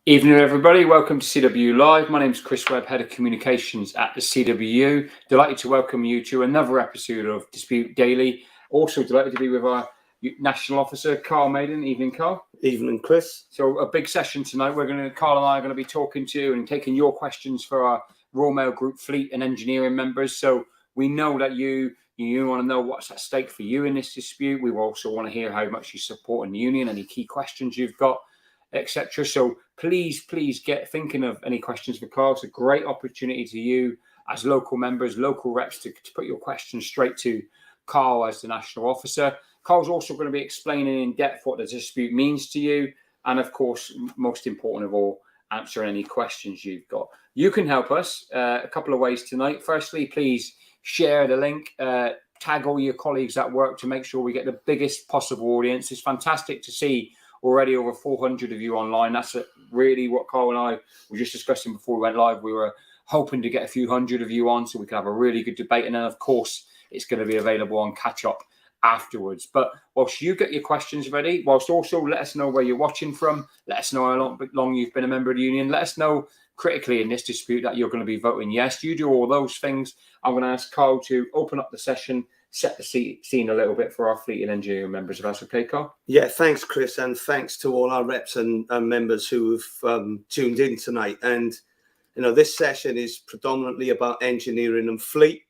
Evening, everybody. Welcome to CWU Live. My name is Chris Webb, Head of Communications at the CWU. Delighted to welcome you to another episode of Dispute Daily. Also delighted to be with our National Officer, Carl Maden. Evening, Carl. Evening, Chris. So a big session tonight. Carl and I are going to be talking to and taking your questions for our Royal Mail Group fleet and engineering members. So we know that you want to know what's at stake for you in this dispute. We also want to hear how much you support the union, any key questions you've got, etc. So please get thinking of any questions for Carl. It's a great opportunity to you as local members, local reps to put your questions straight to Carl as the national officer. Carl's also going to be explaining in depth what the dispute means to you, and of course, most important of all, answering any questions you've got. You can help us a couple of ways tonight. Firstly, please share the link, tag all your colleagues at work to make sure we get the biggest possible audience. It's fantastic to see already over 400 of you online. That's really what Carl and I were just discussing before we went live. We were hoping to get a few hundred of you on so we could have a really good debate. And then, of course, it's going to be available on catch up afterwards. But whilst you get your questions ready, whilst also let us know where you're watching from, let us know how long you've been a member of the union, let us know critically in this dispute that you're going to be voting yes. You do all those things. I'm going to ask Carl to open up the session, set the scene a little bit for our fleet and engineering members, if that's okay, Carl? Yeah, thanks, Chris, and thanks to all our reps and members who have tuned in tonight. And, this session is predominantly about engineering and fleet.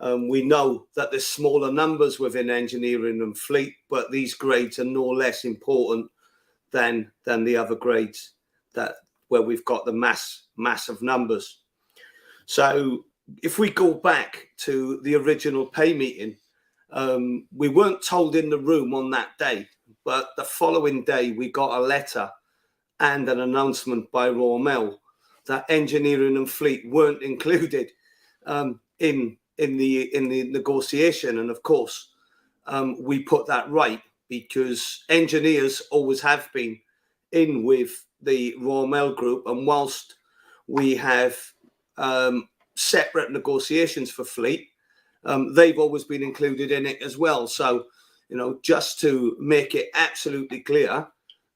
We know that there's smaller numbers within engineering and fleet, but these grades are no less important than the other grades where we've got the massive numbers. So if we go back to the original pay meeting, we weren't told in the room on that day, but the following day we got a letter and an announcement by Royal Mail that engineering and fleet weren't included in the negotiation. And of course, we put that right because engineers always have been in with the Royal Mail Group, and whilst we have separate negotiations for fleet, they've always been included in it as well. So, just to make it absolutely clear,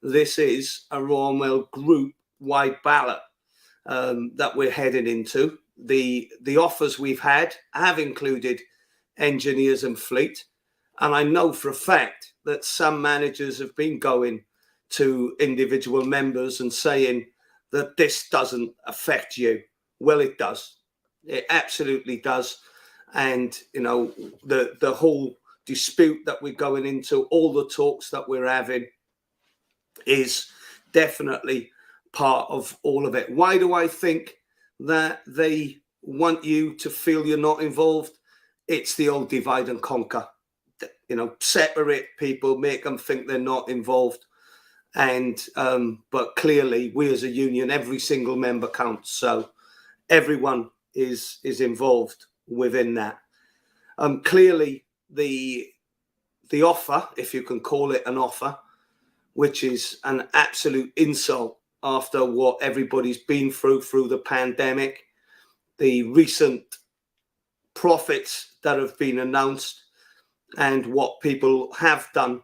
this is a Royal Mail Group-wide ballot that we're heading into. The offers we've had have included engineers and fleet, and I know for a fact that some managers have been going to individual members and saying that this doesn't affect you. Well, it does. It absolutely does. And, the whole dispute that we're going into, all the talks that we're having is definitely part of all of it. Why do I think that they want you to feel you're not involved? It's the old divide and conquer. Separate people, make them think they're not involved. And but clearly, we as a union, every single member counts. So everyone is involved within that. Clearly, the offer, if you can call it an offer, which is an absolute insult after what everybody's been through the pandemic, the recent profits that have been announced, and what people have done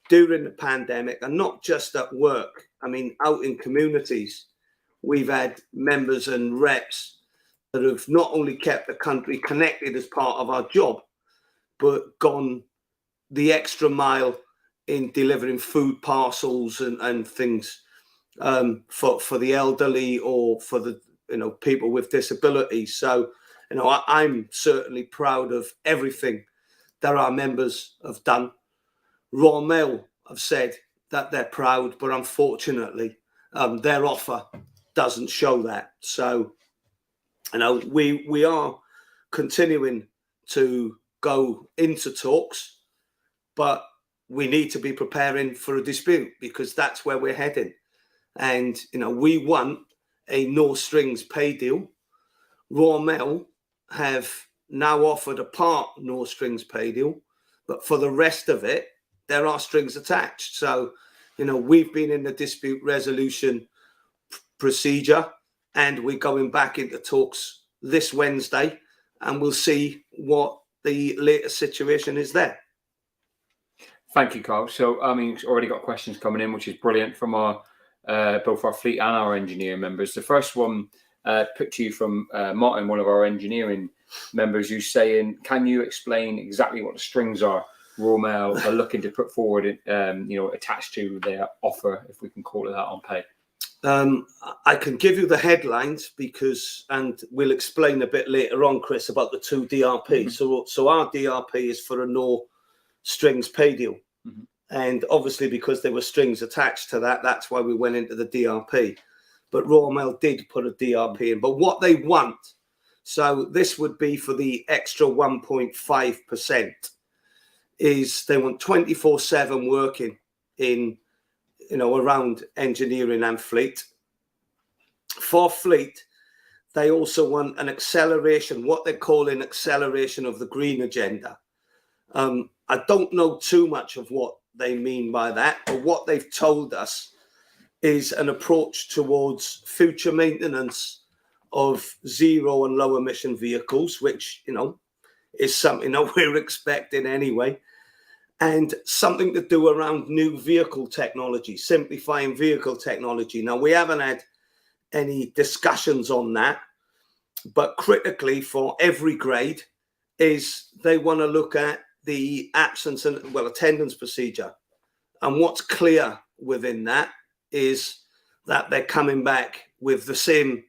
during the pandemic, and not just at work. I mean, out in communities, we've had members and reps that have not only kept the country connected as part of our job, but gone the extra mile in delivering food parcels and things for the elderly or for the people with disabilities. So I'm certainly proud of everything that our members have done. Royal Mail have said that they're proud, but unfortunately, their offer doesn't show that. So, we are continuing to go into talks, but we need to be preparing for a dispute because that's where we're heading. And, we want a no strings pay deal. Royal Mail have now offered a part no strings pay deal, but for the rest of it, there are strings attached. So, we've been in the dispute resolution procedure and we're going back into talks this Wednesday, and we'll see what the latest situation is there. Thank you, Carl. So, it's already got questions coming in, which is brilliant from our both our fleet and our engineering members. The first one put to you from Martin, one of our engineering members, who's saying, can you explain exactly what the strings are Royal Mail are looking to put forward, attached to their offer, if we can call it that, on pay? I can give you the headlines and we'll explain a bit later on, Chris, about the 2 DRP. So our DRP is for a no strings pay deal. And obviously, because there were strings attached to that, that's why we went into the DRP. But Royal Mail did put a DRP in. But what they want, so this would be for the extra 1.5%, is they want 24/7 working in, around engineering and fleet. For fleet, they also want an acceleration, what they're calling acceleration of the green agenda. I don't know too much of what they mean by that, but what they've told us is an approach towards future maintenance of zero and low emission vehicles, which, is something that we're expecting anyway. And something to do around new vehicle technology, simplifying vehicle technology. Now, we haven't had any discussions on that, but critically for every grade is they want to look at the absence and attendance procedure. And what's clear within that is that they're coming back with the same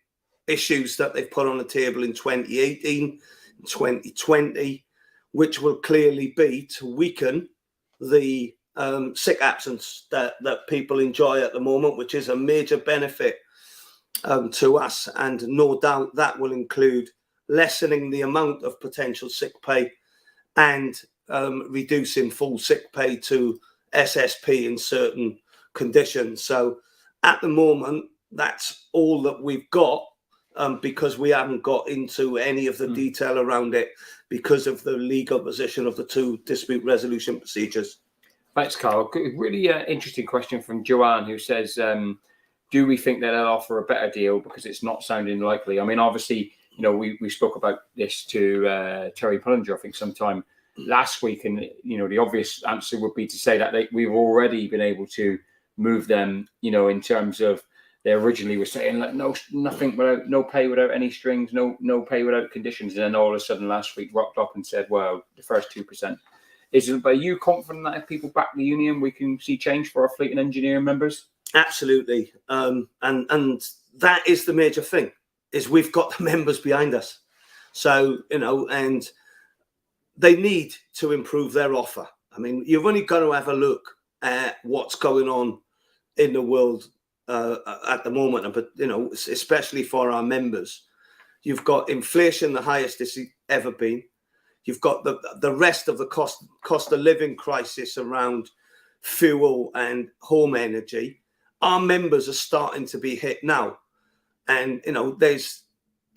issues that they've put on the table in 2018, 2020, which will clearly be to weaken the sick absence that people enjoy at the moment, which is a major benefit to us. And no doubt that will include lessening the amount of potential sick pay and reducing full sick pay to SSP in certain conditions. So at the moment, that's all that we've got, because we haven't got into any of the detail around it because of the legal position of the 2 dispute resolution procedures. Thanks, Carl. Really interesting question from Joanne, who says, do we think that they'll offer a better deal? Because it's not sounding likely. I mean, obviously, we spoke about this to Terry Pullinger, I think, sometime last week. And, the obvious answer would be to say that we've already been able to move them, in terms of they originally were saying like nothing without, no pay without any strings, no pay without conditions. And then all of a sudden last week rocked up and said, well, the first 2%. But are you confident that if people back the union, we can see change for our fleet and engineering members? Absolutely. And that is the major thing, is we've got the members behind us. So, and they need to improve their offer. I mean, you've only got to have a look at what's going on in the world at the moment, but, especially for our members. You've got inflation, the highest it's ever been. You've got the rest of the cost of living crisis around fuel and home energy. Our members are starting to be hit now. And,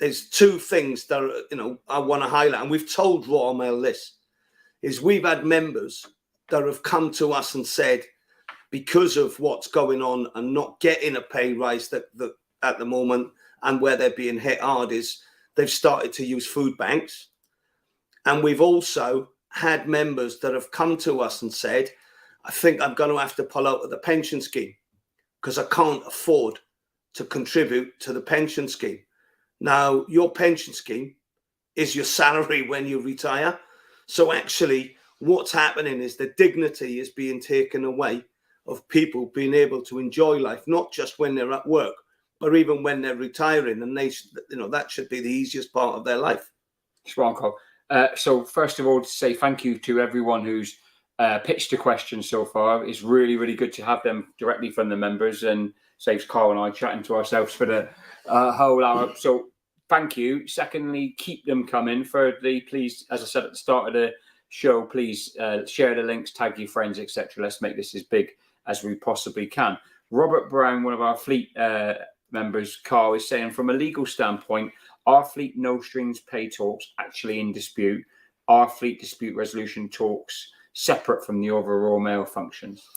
there's 2 things that, I want to highlight. And we've told Royal Mail this, is we've had members that have come to us and said, because of what's going on and not getting a pay rise that at the moment, and where they're being hit hard, is they've started to use food banks. And we've also had members that have come to us and said, I think I'm going to have to pull out of the pension scheme because I can't afford to contribute to the pension scheme. Now, your pension scheme is your salary when you retire. So actually, what's happening is the dignity is being taken away of people being able to enjoy life, not just when they're at work, but even when they're retiring. And that should be the easiest part of their life. Spot on, Carl. So first of all, to say thank you to everyone who's pitched a question so far. It's really, really good to have them directly from the members, and saves Carl and I chatting to ourselves for the whole hour. So thank you. Secondly, keep them coming. Thirdly, please, as I said at the start of the show, please share the links, tag your friends, etc. Let's make this as big as we possibly can. Robert Brown, one of our fleet members, Carl, is saying, from a legal standpoint, are fleet no strings pay talks actually in dispute? Are fleet dispute resolution talks separate from the other Royal Mail functions?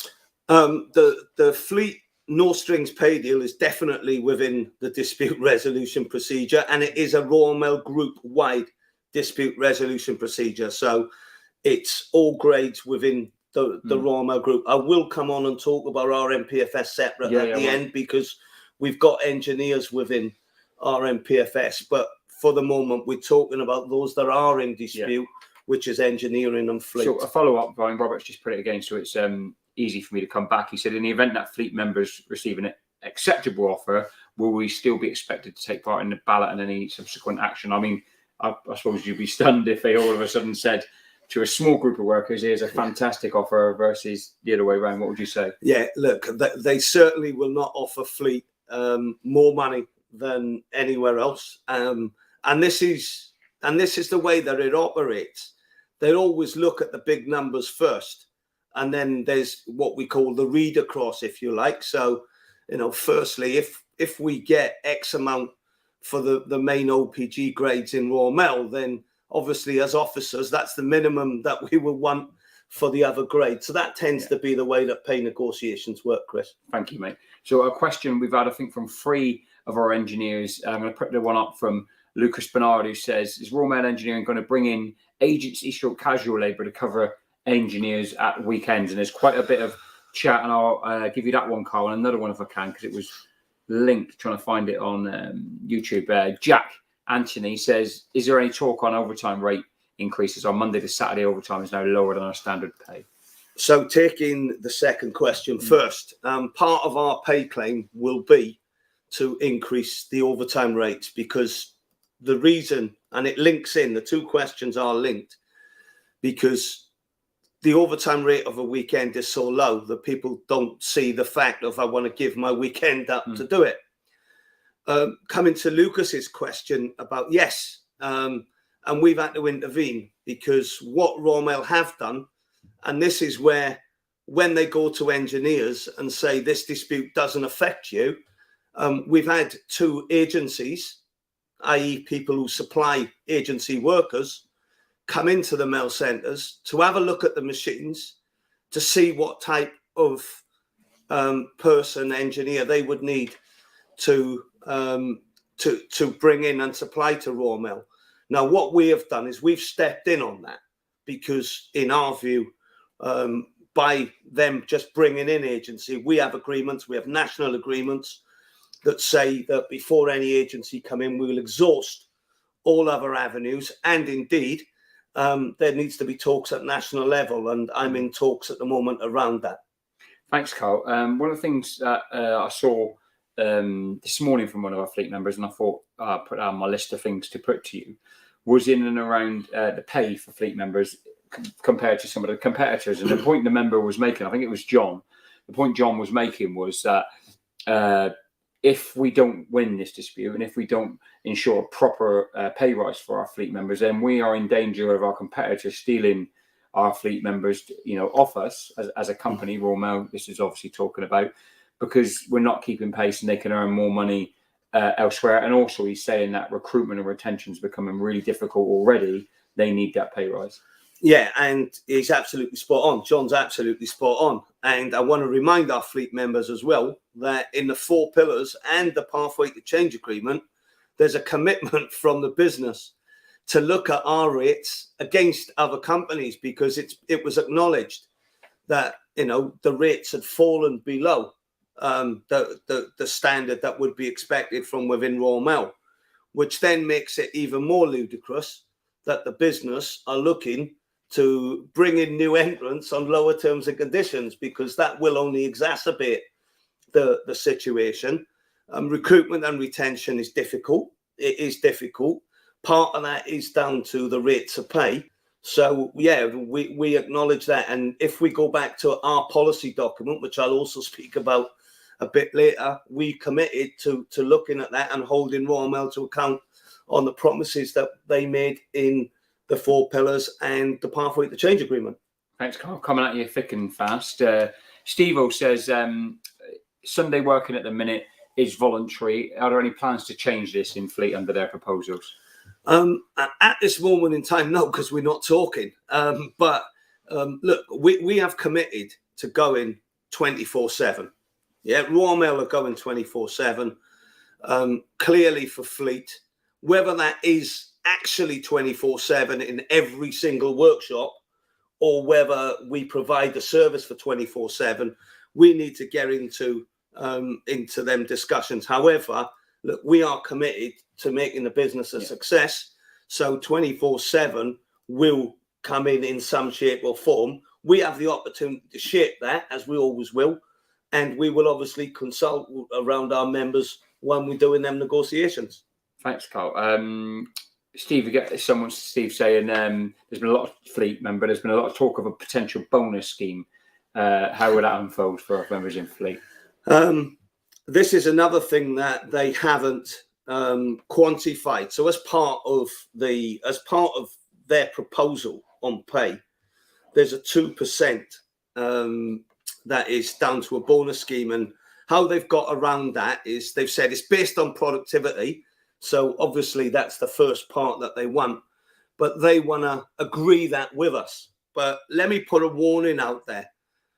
The fleet no strings pay deal is definitely within the dispute resolution procedure, and it is a Royal Mail group wide dispute resolution procedure. So it's all grades within the Royal Mail Group. I will come on and talk about our MPFS separate at the end, because we've got engineers within our MPFS. But for the moment, we're talking about those that are in dispute, which is engineering and fleet. So a follow-up, Brian Roberts just put it again, so it's easy for me to come back. He said, in the event that fleet members receive an acceptable offer, will we still be expected to take part in the ballot and any subsequent action? I mean, I suppose you'd be stunned if they all of a sudden said to a small group of workers, here's a fantastic offer, versus the other way around. What would you say? Yeah, look, they certainly will not offer fleet more money than anywhere else. And this is the way that it operates. They always look at the big numbers first, and then there's what we call the read across, if you like. So, firstly, if we get X amount for the main OPG grades in Royal Mail, then obviously as officers, that's the minimum that we will want for the other grade. So that tends to be the way that pay negotiations work, Chris. Thank you, mate. So a question we've had, I think, from 3 of our engineers. I'm going to put the one up from Lucas Bernard, who says, is Royal Mail Engineering going to bring in agency stroke casual labour to cover engineers at weekends? And there's quite a bit of chat, and I'll give you that one, Carl, and another one if I can, because it was linked, trying to find it on YouTube. Jack Anthony says, is there any talk on overtime rate increases? On Monday to Saturday, overtime is now lower than our standard pay. So taking the second question first, part of our pay claim will be to increase the overtime rates, because the reason, and it links in, the two questions are linked, because the overtime rate of a weekend is so low that people don't see the fact of, I want to give my weekend up to do it. Coming to Lucas's question about, yes, and we've had to intervene, because what Royal Mail have done, and this is where, when they go to engineers and say this dispute doesn't affect you, we've had 2 agencies, i.e. people who supply agency workers, come into the mail centres to have a look at the machines to see what type of person, engineer they would need to bring in and supply to Royal Mail. Now, what we have done is we've stepped in on that, because in our view, by them just bringing in agency, we have agreements, we have national agreements that say that before any agency come in, we will exhaust all other avenues. And indeed, there needs to be talks at national level, and I'm in talks at the moment around that. Thanks, Carl. One of the things that I saw this morning from one of our fleet members, and I thought I'd put on my list of things to put to you, was in and around the pay for fleet members compared to some of the competitors. And the point the member was making, I think it was John, the point John was making was that if we don't win this dispute, and if we don't ensure a proper pay rise for our fleet members, then we are in danger of our competitors stealing our fleet members, off us as a company. Royal Mail, this is obviously talking about, because we're not keeping pace and they can earn more money elsewhere. And also he's saying that recruitment and retention is becoming really difficult already. They need that pay rise. Yeah, and he's absolutely spot on. John's absolutely spot on. And I want to remind our fleet members as well that in the 4 pillars and the Pathway to Change agreement, there's a commitment from the business to look at our rates against other companies, because it was acknowledged that, the rates had fallen below the standard that would be expected from within Royal Mail, which then makes it even more ludicrous that the business are looking to bring in new entrants on lower terms and conditions, because that will only exacerbate the situation. Recruitment and retention is difficult. It is difficult. Part of that is down to the rates of pay. So, yeah, we acknowledge that. And if we go back to our policy document, which I'll also speak about a bit later, we committed to looking at that and holding Royal Mail to account on the promises that they made in the 4 pillars and the Pathway to Change agreement. Thanks, Carl. Coming at you thick and fast. Steve-O says, Sunday working at the minute is voluntary. Are there any plans to change this in fleet under their proposals? At this moment in time, no, because we're not talking. But look, we have committed to going 24/7. Yeah, Royal Mail are going 24/7. Clearly for fleet, whether that is actually 24/7 in every single workshop, or whether we provide the service for 24/7, we need to get into them discussions. However, look, we are committed to making the business a success. So 24/7 will come in some shape or form. We have the opportunity to shape that, as we always will, and we will obviously consult around our members when we're doing them negotiations. Thanks, Carl. Steve, we get Steve saying there's been a lot of fleet member. There's been a lot of talk of a potential bonus scheme. How would that unfold for our members in fleet? This is another thing that they haven't quantified. So as part of their proposal on pay, there's a 2% that is down to a bonus scheme, and how they've got around that is they've said it's based on productivity. So obviously that's the first part that they want, but they want to agree that with us. But let me put a warning out there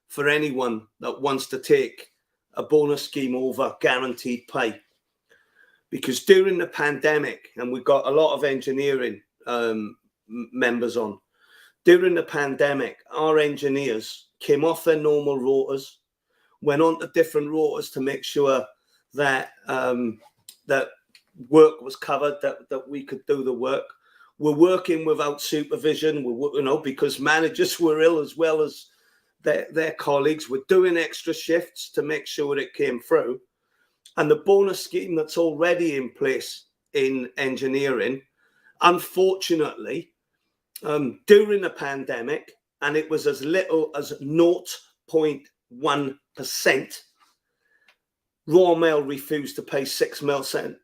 for anyone that wants to take a bonus scheme over guaranteed pay, because during the pandemic, and we've got a lot of engineering members on, during the pandemic, our engineers came off their normal rotas, went on to different rotas to make sure that that work was covered, that we could do the work. We're working without supervision, because managers were ill as well as their colleagues. We're doing extra shifts to make sure it came through. And the bonus scheme that's already in place in engineering, unfortunately, during the pandemic, and it was as little as 0.1%, Royal Mail refused to pay 6 mil cent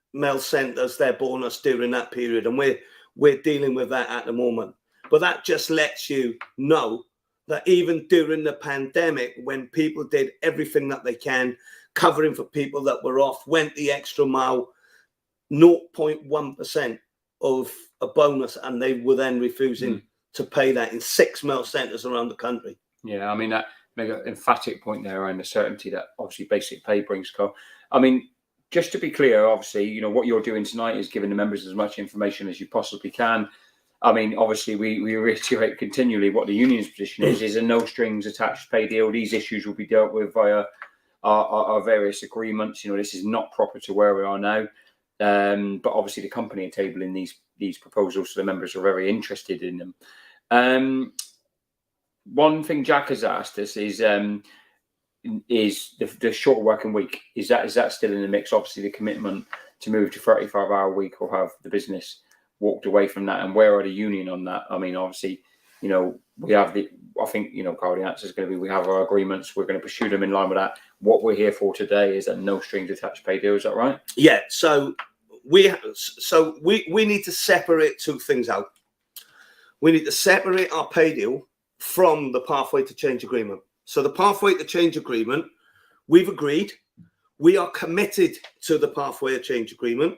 as their bonus during that period, and we're dealing with that at the moment. But that just lets you know that even during the pandemic, when people did everything that they can, covering for people that were off, went the extra mile, 0.1% of a bonus, and they were then refusing to pay that in 6 mil centres around the country. Yeah, I mean, that make an emphatic point there around the certainty that obviously basic pay brings, Carl. I mean, just to be clear, obviously, what you're doing tonight is giving the members as much information as you possibly can. I mean, obviously, we reiterate continually what the union's position is a no strings attached pay deal. These issues will be dealt with via our various agreements. This is not proper to where we are now. But obviously, the company are tabling these proposals, so the members are very interested in them. One thing Jack has asked us is the short working week. Is that still in the mix? Obviously, the commitment to move to 35-hour week, or have the business walked away from that? And where are the union on that? I mean, obviously, we have Carl, the answer is going to be we have our agreements. We're going to pursue them in line with that. What we're here for today is a no strings attached pay deal. Is that right? Yeah. So we need to separate two things out. We need to separate our pay deal from the pathway to change agreement. So the pathway to change agreement, we've agreed. We are committed to the pathway to change agreement.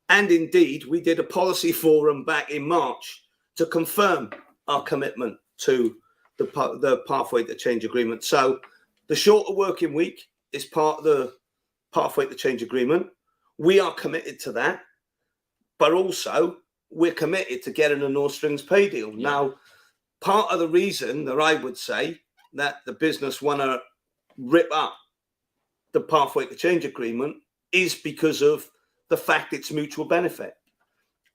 And indeed, we did a policy forum back in March to confirm our commitment to the pathway to change agreement. So the shorter working week is part of the pathway to change agreement. We are committed to that, but also we're committed to getting a no strings pay deal. Yeah. Now, part of the reason that I would say that the business want to rip up the pathway to change agreement is because of the fact it's mutual benefit.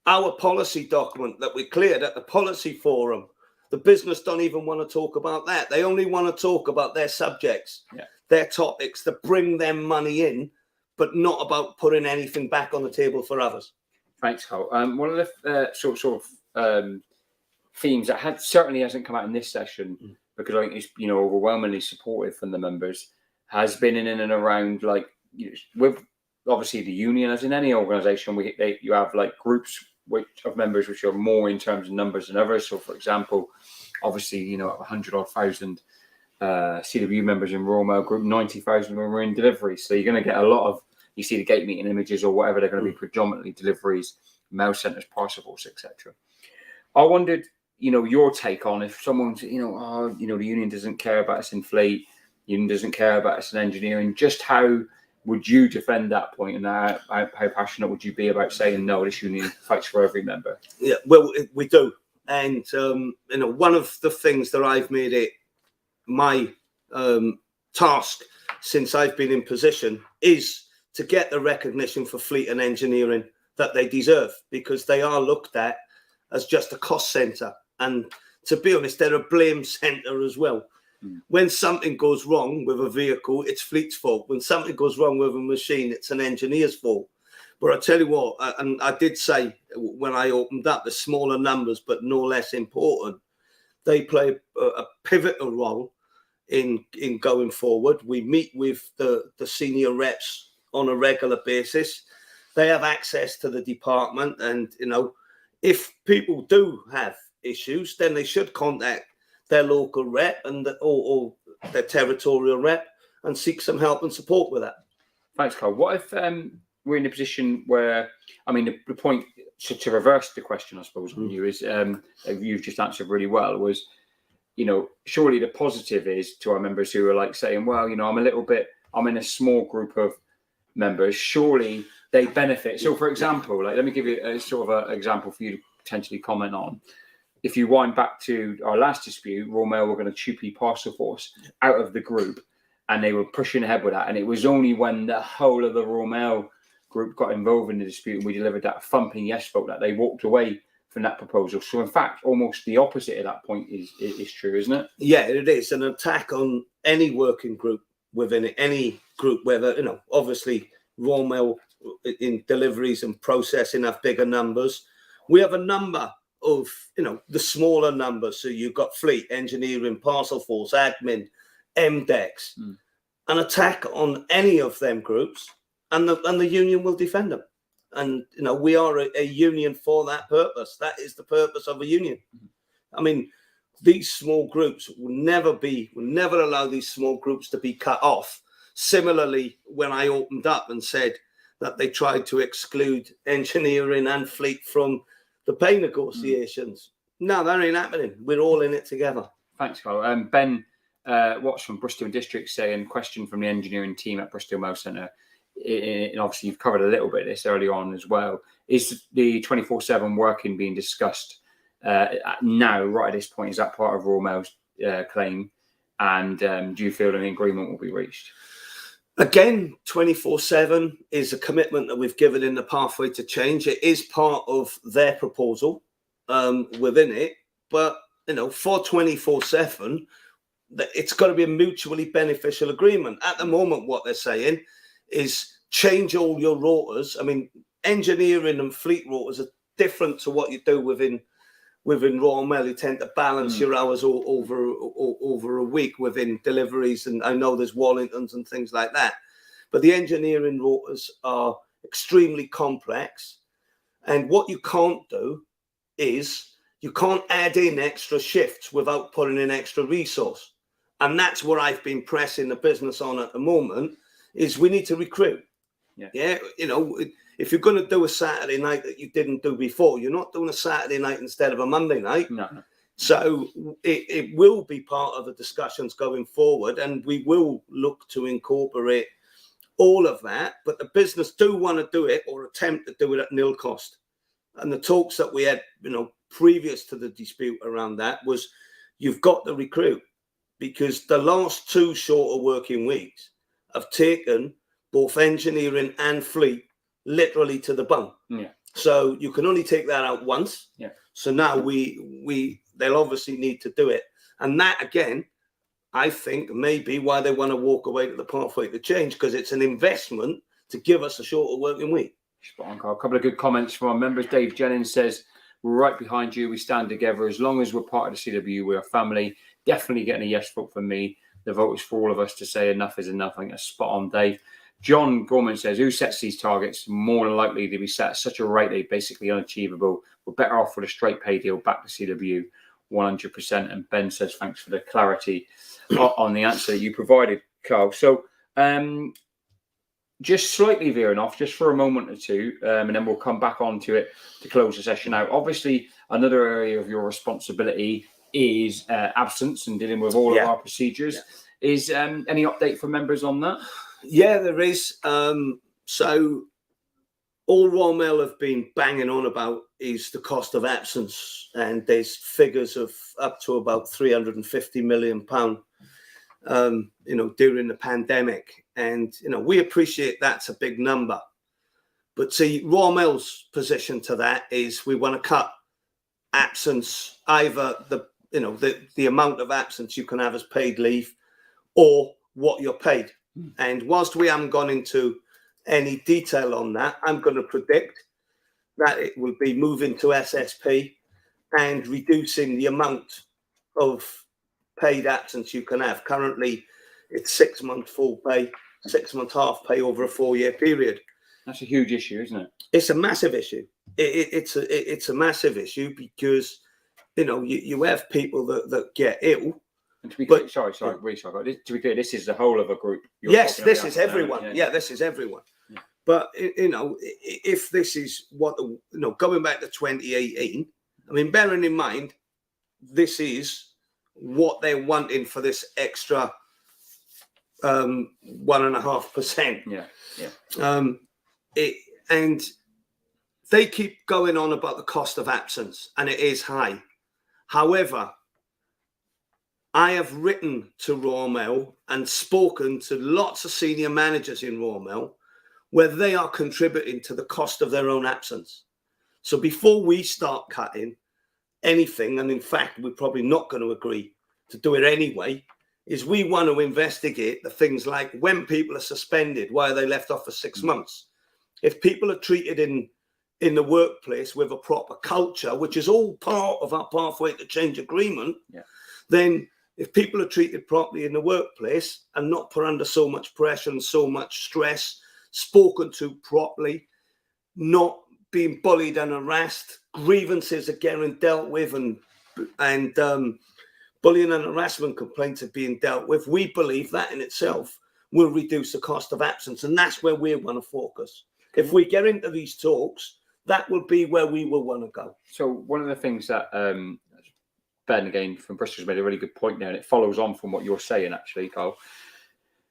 Our policy document that we cleared at the policy forum, the business don't even want to talk about that. They only want to talk about their subjects, their topics that bring them money in, but not about putting anything back on the table for others. Thanks, Carl. One of the sort of themes that certainly hasn't come out in this session, because I think it's overwhelmingly supported from the members, has been in and around with obviously the union, as in any organisation, you have groups of members which are more in terms of numbers than others. So, for example, obviously 100,000 CW members in Royal Mail Group, 90,000 were in delivery. So you're going to get a lot of, you see the gate meeting images or whatever, they're going to be predominantly deliveries, mail centres, parcels, etc. I wondered, your take on if someone's, the union doesn't care about us in fleet, union doesn't care about us in engineering, just how would you defend that point, and how passionate would you be about saying, no, this union fights for every member? Yeah, well, we do. And one of the things that I've made it my task since I've been in position is to get the recognition for fleet and engineering that they deserve, because they are looked at as just a cost centre. And to be honest, they're a blame centre as well. When something goes wrong with a vehicle, it's fleet's fault. When something goes wrong with a machine, it's an engineer's fault. But I tell you what, and I did say when I opened up, the smaller numbers, but no less important, they play a pivotal role in going forward. We meet with the senior reps on a regular basis. They have access to the department, and if people do have issues, then they should contact their local rep or their territorial rep and seek some help and support with that. Thanks, Carl. What if we're in a position where, I mean, the point to reverse the question, I suppose, on you is, you've just answered really well, was, surely the positive is to our members who are like saying, well, I'm in a small group of members, surely they benefit. So, for example, let me give you a sort of an example for you to potentially comment on. If you wind back to our last dispute, Royal Mail were going to Chupi Parcel Force out of the group, and they were pushing ahead with that. And it was only when the whole of the Royal Mail group got involved in the dispute and we delivered that thumping yes vote that they walked away from that proposal. So, in fact, almost the opposite of that point is true, isn't it? Yeah, it is. An attack on any working group within it, any group, whether, obviously Royal Mail in deliveries and processing have bigger numbers. We have a number of, the smaller numbers. So you've got fleet, engineering, parcel force, admin, MDEX. An attack on any of them groups, and the union will defend them. And, we are a union for that purpose. That is the purpose of a union. I mean, these small groups will never allow these small groups to be cut off. Similarly, when I opened up and said that they tried to exclude engineering and fleet from the pay negotiations. No, that ain't happening. We're all in it together. Thanks, Carl. Ben Watts from Bristol District saying, question from the engineering team at Bristol Mail Centre. And obviously, you've covered a little bit of this early on as well. Is the 24/7 working being discussed now, right at this point? Is that part of Royal Mail's claim? And do you feel an agreement will be reached? Again, 24/7 is a commitment that we've given in the pathway to change. It is part of their proposal within it. But, for 24/7, it's got to be a mutually beneficial agreement. At the moment, what they're saying is change all your rotors. I mean, engineering and fleet rotors are different to what you do within Royal Mail. You tend to balance your hours over a week within deliveries, and I know there's Wallingtons and things like that. But the engineering rotors are extremely complex, and what you can't do is you can't add in extra shifts without putting in extra resource. And that's what I've been pressing the business on at the moment, is we need to recruit. Yeah. If you're going to do a Saturday night that you didn't do before, you're not doing a Saturday night instead of a Monday night. No. So it will be part of the discussions going forward, and we will look to incorporate all of that. But the business do want to do it, or attempt to do it, at nil cost. And the talks that we had, previous to the dispute around that, was you've got to recruit, because the last 2 shorter working weeks have taken both engineering and fleet literally to the bone. Yeah. So you can only take that out once. Yeah. So now they'll obviously need to do it. And that, again, I think may be why they want to walk away to the pathway to change, because it's an investment to give us a shorter working week. Spot on, Carl. A couple of good comments from our members. Dave Jennings says, we're right behind you. We stand together. As long as we're part of the CW, we're a family. Definitely getting a yes vote from me. The vote is for all of us to say enough is enough. I think that's spot on, Dave. John Gorman says, who sets these targets? More than likely to be set at such a rate they're basically unachievable. We're better off with a straight pay deal back to CW, 100%. And Ben says, thanks for the clarity on the answer you provided, Carl. So just slightly veering off, just for a moment or two, and then we'll come back onto it to close the session out. Obviously, another area of your responsibility is absence and dealing with all of our procedures. Yeah. Is any update for members on that? Yeah, there is. So all Royal Mail have been banging on about is the cost of absence, and there's figures of up to about £350 million, during the pandemic. And, we appreciate that's a big number. But see, Royal Mail's position to that is we want to cut absence, either the amount of absence you can have as paid leave or what you're paid. And whilst we haven't gone into any detail on that, I'm going to predict that it will be moving to SSP and reducing the amount of paid absence you can have. Currently, it's 6 months full pay, 6 months half pay over a 4-year period. That's a huge issue, isn't it? It's a massive issue. It's a massive issue because you have people that get ill. And to be clear, sorry, really sorry. To be clear, this is the whole of a group. Yes, this is everyone. Yeah, this is everyone. Yeah. But if this is what going back to 2018, I mean, bearing in mind, this is what they're wanting for this extra 1.5%. Yeah. And they keep going on about the cost of absence, and it is high. However, I have written to Royal Mail and spoken to lots of senior managers in Royal Mail where they are contributing to the cost of their own absence. So before we start cutting anything, and in fact, we're probably not going to agree to do it anyway, is we want to investigate the things like when people are suspended, why are they left off for 6 months? If people are treated in the workplace with a proper culture, which is all part of our pathway to change agreement, then if people are treated properly in the workplace and not put under so much pressure and so much stress, spoken to properly, not being bullied and harassed, grievances are getting dealt with, and bullying and harassment complaints are being dealt with, we believe that in itself will reduce the cost of absence. And that's where we want to focus. If we get into these talks, that will be where we will want to go. So one of the things that Ben, again, from Bristol's made a really good point there, and it follows on from what you're saying, actually, Carl,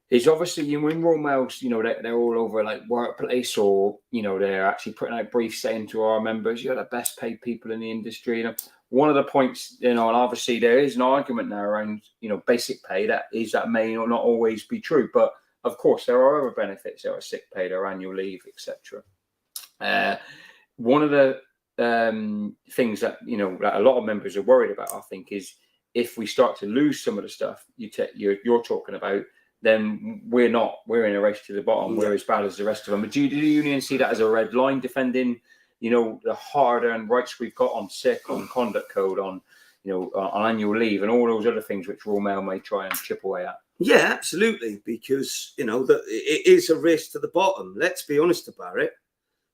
is obviously when Royal Mails, they're all over like workplace, or, they're actually putting out briefs saying to our members, you're the best paid people in the industry. One of the points, and obviously there is an argument now around, basic pay that may or not always be true. But of course, there are other benefits. There are sick pay, there are annual leave, etc. One of the things that that a lot of members are worried about, I think, is if we start to lose some of the stuff you're talking about, then we're in a race to the bottom. We're as bad as the rest of them. But do the union see that as a red line, defending the hard-earned rights we've got on sick, on conduct code, on on annual leave, and all those other things which Royal Mail may try and chip away at? Yeah, absolutely, because it is a race to the bottom. Let's be honest about it.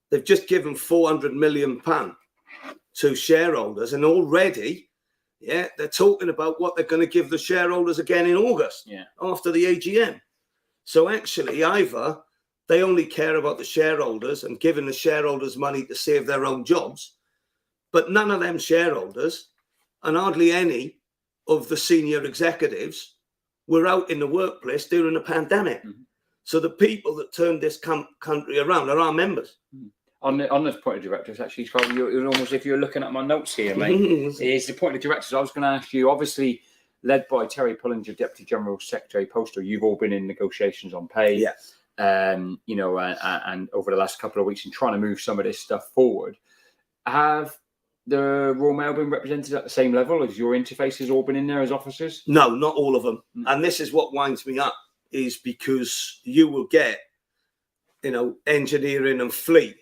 They've just given £400 million to shareholders, and already, they're talking about what they're going to give the shareholders again in August, after the AGM. So actually, either they only care about the shareholders and giving the shareholders money to save their own jobs, but none of them shareholders and hardly any of the senior executives were out in the workplace during the pandemic. Mm-hmm. So the people that turned this country around are our members. Mm-hmm. On this point of directors, actually, you're almost, if you're looking at my notes here, mate, is the point of directors. I was going to ask you, obviously, led by Terry Pullinger, Deputy General Secretary Postal, you've all been in negotiations on pay, and over the last couple of weeks and trying to move some of this stuff forward. Have the Royal Mail been represented at the same level? As your interfaces all been in there as officers? No, not all of them. Mm-hmm. And this is what winds me up, is because you will get, engineering and fleet,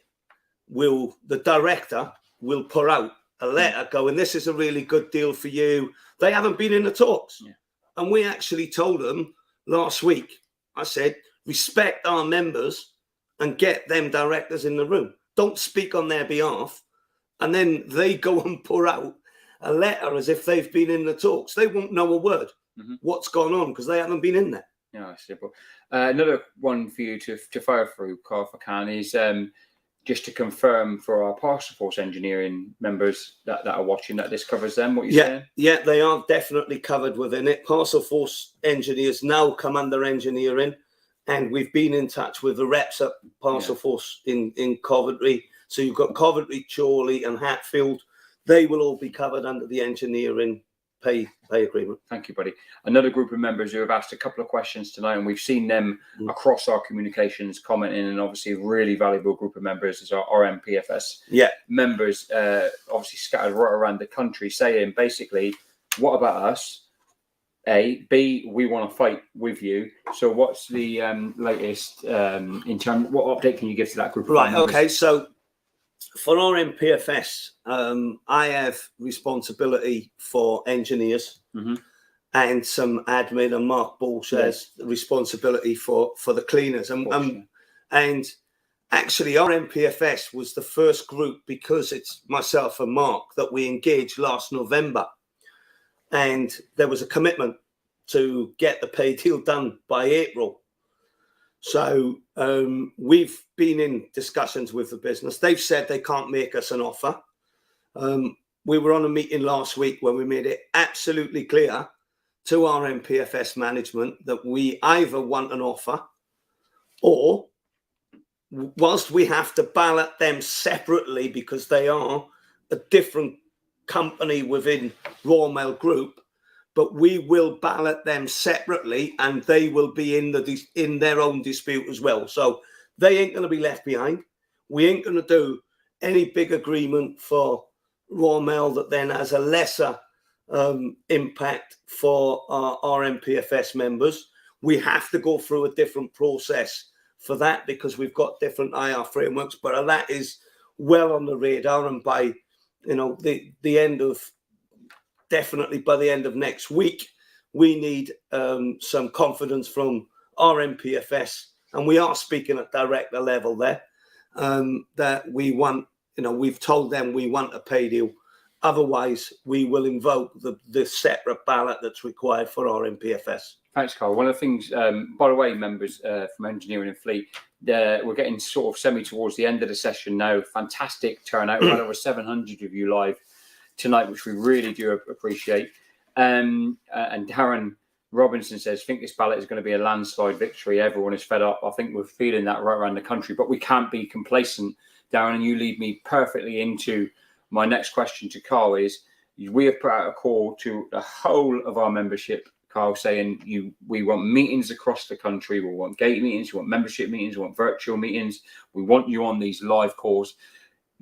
the director will put out a letter going, this is a really good deal for you. They haven't been in the talks. Yeah. And we actually told them last week, I said, respect our members and get them directors in the room. Don't speak on their behalf. And then they go and pour out a letter as if they've been in the talks. They won't know a word what's gone on because they haven't been in there. Yeah, simple. Another one for you to fire through, Carl, if I can, is just to confirm for our Parcel Force engineering members that are watching that this covers them, what you're saying? Yeah, they are definitely covered within it. Parcel Force engineers now come under engineering, and we've been in touch with the reps at Parcel Force in Coventry. So you've got Coventry, Chorley and Hatfield. They will all be covered under the engineering pay agreement. Thank you, buddy. Another group of members who have asked a couple of questions tonight, and we've seen them across our communications commenting, and obviously a really valuable group of members is our RMPFS members, obviously scattered right around the country, saying basically, what about us? A, B, we want to fight with you. So what's the latest in terms, what update can you give to that group of members? Okay, so for our MPFS, I have responsibility for engineers and some admin, and Mark Balch has responsibility for the cleaners. And actually, our MPFS was the first group, because it's myself and Mark, that we engaged last November. And there was a commitment to get the pay deal done by April. So we've been in discussions with the business. They've said they can't make us an offer. We were on a meeting last week where we made it absolutely clear to our MPFS management that we either want an offer, or whilst we have to ballot them separately because they are a different company within Royal Mail Group, but we will ballot them separately, and they will be in their own dispute as well. So they ain't going to be left behind. We ain't going to do any big agreement for Royal Mail that then has a lesser impact for our RMPFS members. We have to go through a different process for that because we've got different IR frameworks, but that is well on the radar, and by the end of, definitely by the end of next week, we need some confidence from our MPFS, and we are speaking at director level there, that we want, we've told them we want a pay deal. Otherwise, we will invoke the separate ballot that's required for our MPFS. Thanks, Carl. One of the things, by the way, members from Engineering and Fleet, we're getting sort of towards the end of the session now. Fantastic turnout. We've had over 700 of you live tonight, which we really do appreciate. And Darren Robinson says, think this ballot is going to be a landslide victory. Everyone is fed up. I think we're feeling that right around the country, but we can't be complacent, Darren. And you lead me perfectly into my next question to Carl is, we have put out a call to the whole of our membership, Carl, saying we want meetings across the country. We want gate meetings, we want membership meetings, we want virtual meetings. We want you on these live calls.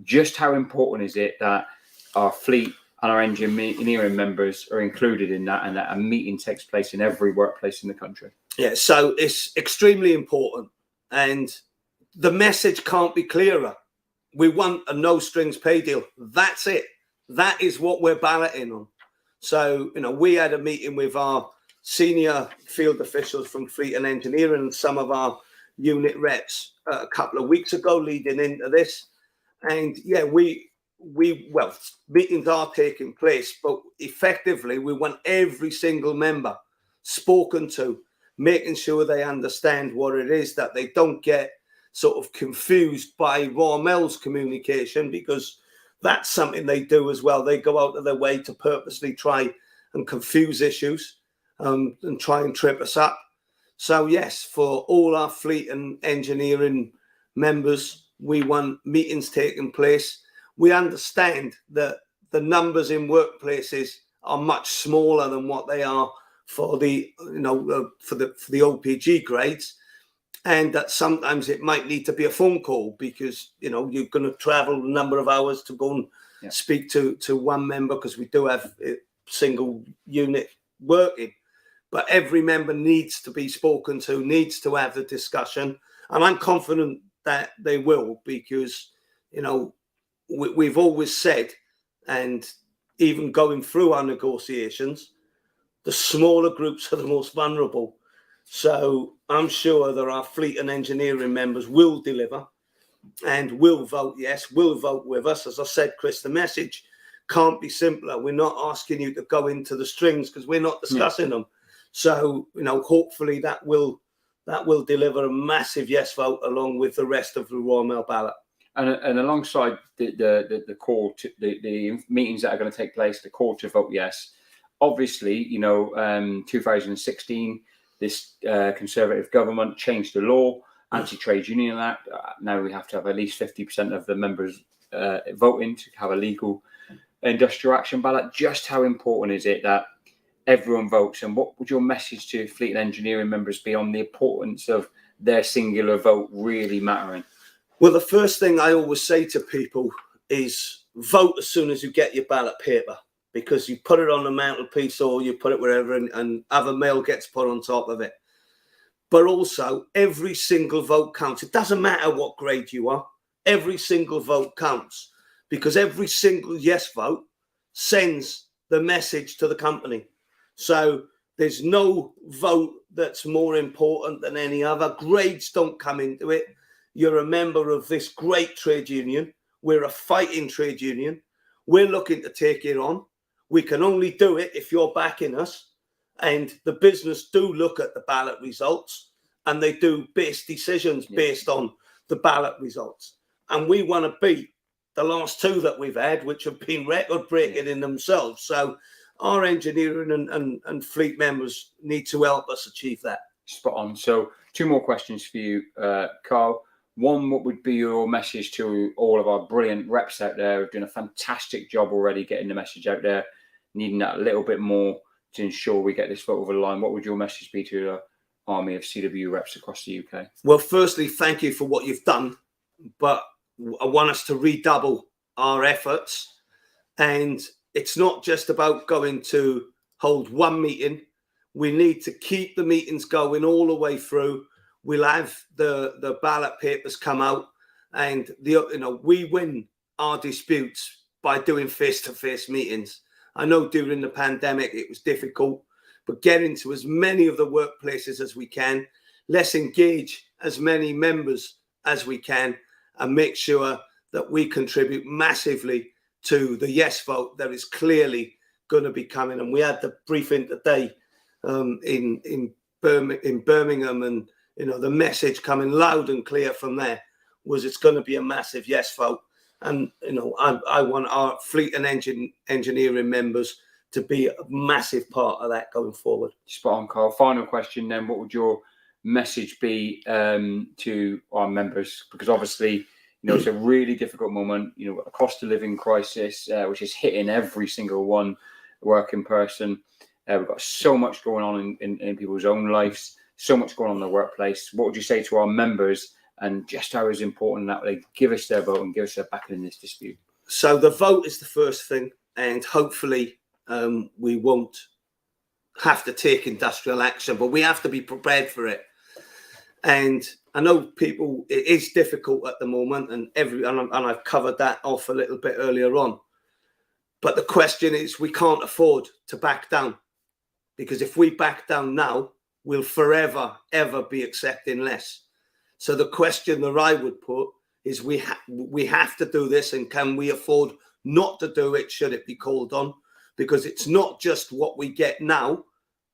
Just how important is it that our fleet and our engineering members are included in that, and that a meeting takes place in every workplace in the country? Yeah, so it's extremely important, and the message can't be clearer. We want a no strings pay deal. That's it. That is what we're balloting on. So, we had a meeting with our senior field officials from Fleet and Engineering and some of our unit reps a couple of weeks ago leading into this. And yeah, well, meetings are taking place, but effectively we want every single member spoken to, making sure they understand what it is, that they don't get sort of confused by Royal Mail's communication, because that's something they do as well. They go out of their way to purposely try and confuse issues and try and trip us up. So yes, for all our fleet and engineering members, we want meetings taking place. We understand that the numbers in workplaces are much smaller than what they are for the for the OPG grades, and that sometimes it might need to be a phone call because you're going to travel a number of hours to go and speak to one member, because we do have a single unit working. But every member needs to be spoken to, needs to have the discussion, and I'm confident that they will, because we've always said, and even going through our negotiations, the smaller groups are the most vulnerable. So I'm sure that our fleet and engineering members will deliver and will vote yes, will vote with us. As I said, Chris, the message can't be simpler. We're not asking you to go into the strings because we're not discussing them. So, hopefully that will deliver a massive yes vote along with the rest of the Royal Mail ballot. And alongside the call to the meetings that are going to take place, the call to vote yes. Obviously, 2016, this Conservative government changed the law, Anti-Trade Union Act. Now we have to have at least 50% of the members voting to have a legal industrial action ballot. Just how important is it that everyone votes? And what would your message to fleet and engineering members be on the importance of their singular vote really mattering? Well, the first thing I always say to people is vote as soon as you get your ballot paper, because you put it on the mantelpiece or you put it wherever and other mail gets put on top of it. But also, every single vote counts. It doesn't matter what grade you are. Every single vote counts, because every single yes vote sends the message to the company. So there's no vote that's more important than any other. Grades don't come into it. You're a member of this great trade union. We're a fighting trade union. We're looking to take it on. We can only do it if you're backing us. And the business do look at the ballot results, and they do base decisions based on the ballot results. And we want to beat the last two that we've had, which have been record-breaking in themselves. So our engineering and fleet members need to help us achieve that. Spot on. So 2 more questions for you, Carl. One, what would be your message to all of our brilliant reps out there who've done a fantastic job already getting the message out there, needing that a little bit more to ensure we get this vote over the line? What would your message be to the army of CW reps across the UK? Well, firstly, thank you for what you've done, but I want us to redouble our efforts. And it's not just about going to hold one meeting. We need to keep the meetings going all the way through. We'll have the ballot papers come out, and we win our disputes by doing face-to-face meetings. I know during the pandemic it was difficult, but get into as many of the workplaces as we can. Let's engage as many members as we can and make sure that we contribute massively to the yes vote that is clearly going to be coming. And we had the briefing today in Birmingham, and the message coming loud and clear from there was it's going to be a massive yes vote. And I want our fleet and engineering members to be a massive part of that going forward. Spot on, Carl. Final question then. What would your message be to our members? Because obviously, it's a really difficult moment. A cost of living crisis, which is hitting every single one working person. We've got so much going on in people's own lives, so much going on in the workplace. What would you say to our members, and just how is important that they give us their vote and give us their backing in this dispute? So the vote is the first thing, and hopefully we won't have to take industrial action, but we have to be prepared for it. And I know it is difficult at the moment, and I've covered that off a little bit earlier on. But the question is, we can't afford to back down, because if we back down now, we'll forever, ever be accepting less. So the question that I would put is, we have to do this, and can we afford not to do it should it be called on? Because it's not just what we get now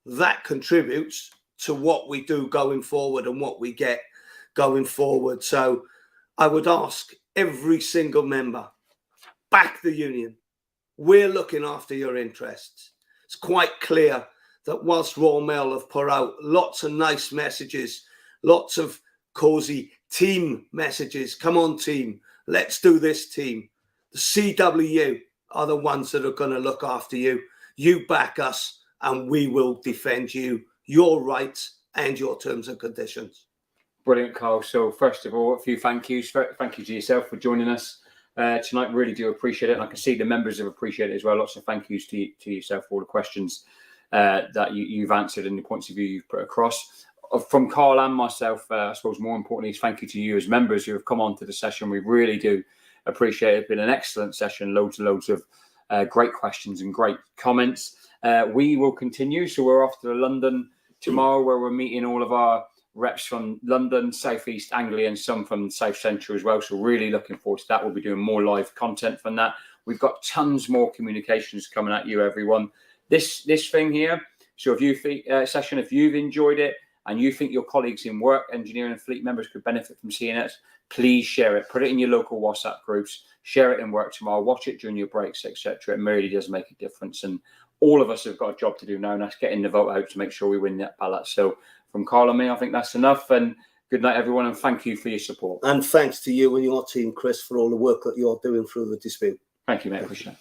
that contributes to what we do going forward and what we get going forward. So I would ask every single member, back the union. We're looking after your interests. It's quite clear that whilst Royal Mail have put out lots of nice messages, lots of cosy team messages, come on team, let's do this team. The CWU are the ones that are going to look after you. You back us and we will defend you, your rights and your terms and conditions. Brilliant, Carl. So first of all, a few thank yous. Thank you to yourself for joining us tonight. Really do appreciate it. And I can see the members have appreciated it as well. Lots of thank yous to yourself for all the questions that you've answered and the points of view you've put across. From Carl and myself, I suppose more importantly, is thank you to you as members who have come on to the session. We really do appreciate it. It's been an excellent session, loads and loads of great questions and great comments. We will continue. So we're off to London tomorrow, where we're meeting all of our reps from London, South East Anglia, and some from South Central as well. So really looking forward to that. We'll be doing more live content from that. We've got tons more communications coming at you, everyone. This thing here, so if you've enjoyed it and you think your colleagues in work, engineering and fleet members could benefit from seeing it, please share it. Put it in your local WhatsApp groups. Share it in work tomorrow. Watch it during your breaks, etc. It really does make a difference. And all of us have got a job to do now, and that's getting the vote out to make sure we win that ballot. So from Carl and me. I think that's enough. And good night, everyone, and thank you for your support. And thanks to you and your team, Chris, for all the work that you're doing through the dispute. Thank you, mate. Appreciate it.